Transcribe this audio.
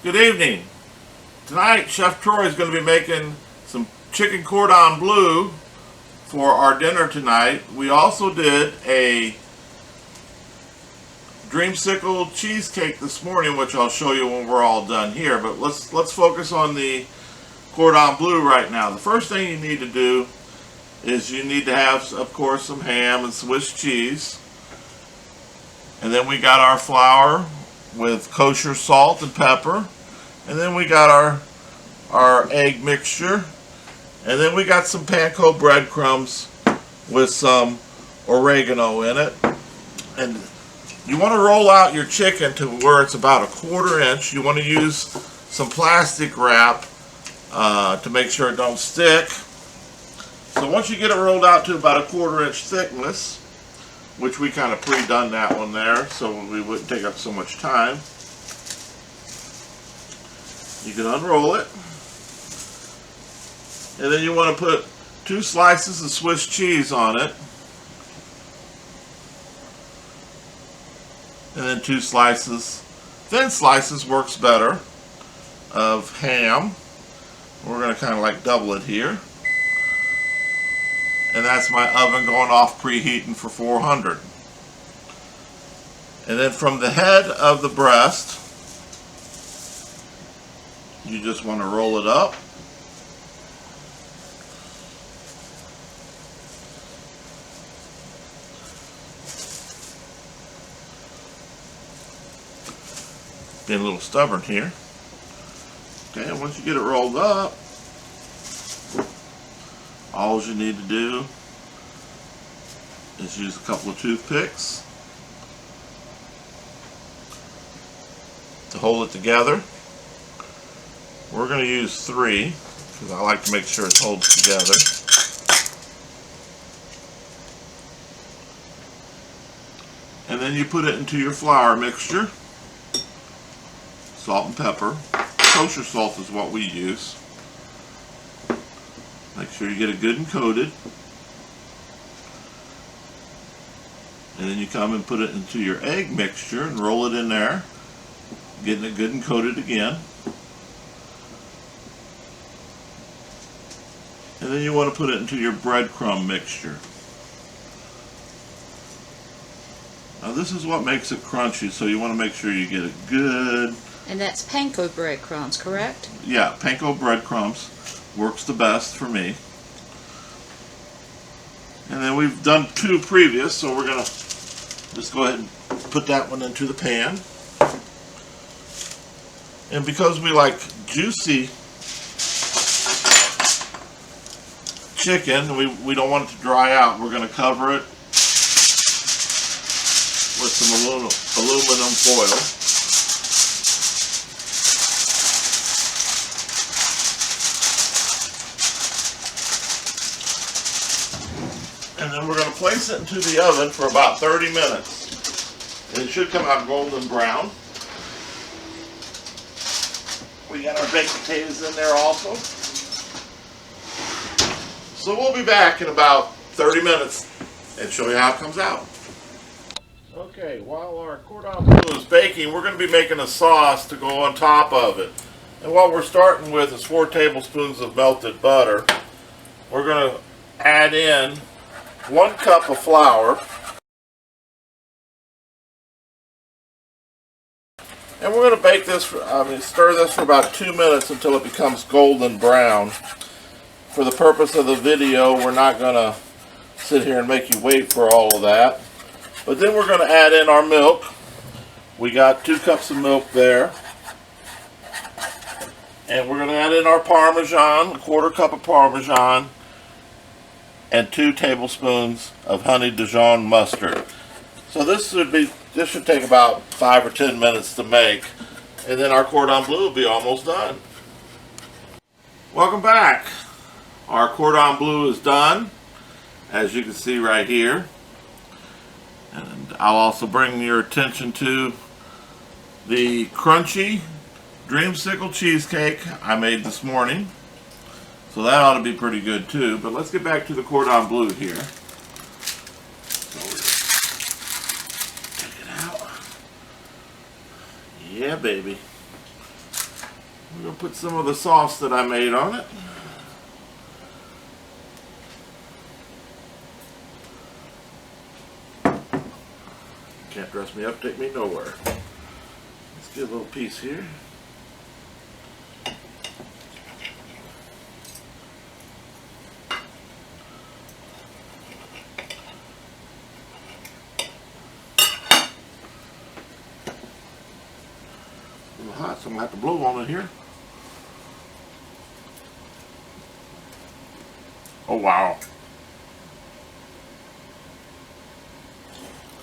Good evening. Tonight, Chef Troy is going to be making some chicken cordon bleu for our dinner tonight. We also did a dreamsicle cheesecake this morning, which I'll show you when we're all done here. But let's focus on the cordon bleu right now. The first thing you need to do is you need to have, of course, some ham and Swiss cheese. And then we got our flour with kosher salt and pepper. And then we got our egg mixture. And then we got some panko breadcrumbs with some oregano in it. And you want to roll out your chicken to where it's about a 1/4 inch. You want to use some plastic wrap to make sure it don't stick. So once you get it rolled out to about a 1/4 inch thickness, which we kind of pre-done that one there so we wouldn't take up so much time, you can unroll it. And then you want to put 2 slices of Swiss cheese on it. And then 2 slices, thin slices works better, of ham. We're going to kind of like double it here. And that's my oven going off preheating for 400. And then from the head of the breast, you just want to roll it up. Being a little stubborn here. Okay, and once you get it rolled up, all you need to do is use a couple of toothpicks to hold it together. We're going to use 3 because I like to make sure it holds together. And then you put it into your flour mixture. Salt and pepper. Kosher salt is what we use. Make sure you get it good and coated. And then you come and put it into your egg mixture and roll it in there, getting it good and coated again. And then you want to put it into your breadcrumb mixture. Now this is what makes it crunchy, so you want to make sure you get it good. And that's panko breadcrumbs, correct? Yeah, panko breadcrumbs works the best for me. And then we've done 2 previous, so we're going to just go ahead and put that one into the pan. And because we like juicy chicken, we don't want it to dry out, we're going to cover it with some aluminum foil. And then we're going to place it into the oven for about 30 minutes. And it should come out golden brown. We got our baked potatoes in there also. So we'll be back in about 30 minutes and show you how it comes out. Okay, while our cordon bleu is baking, we're going to be making a sauce to go on top of it. And what we're starting with is 4 tablespoons of melted butter. We're going to add in 1 cup of flour, and we're going to bake this, stir this for about 2 minutes until it becomes golden brown. For the purpose of the video, we're not going to sit here and make you wait for all of that. But then we're going to add in our milk. We got 2 cups of milk there. And we're going to add in our Parmesan, a 1/4 cup of Parmesan, and 2 tablespoons of honey Dijon mustard. So this should take about 5 or 10 minutes to make, and then our cordon bleu will be almost done. Welcome back. Our cordon bleu is done, as you can see right here. And I'll also bring your attention to the crunchy dreamsicle cheesecake I made this morning. So that ought to be pretty good too. But let's get back to the cordon bleu here. So take it out. Yeah, baby. I'm going to put some of the sauce that I made on it. Can't dress me up, take me nowhere. Let's get a little piece here. A little hot, so I'm going to have to blow on it here. Oh wow.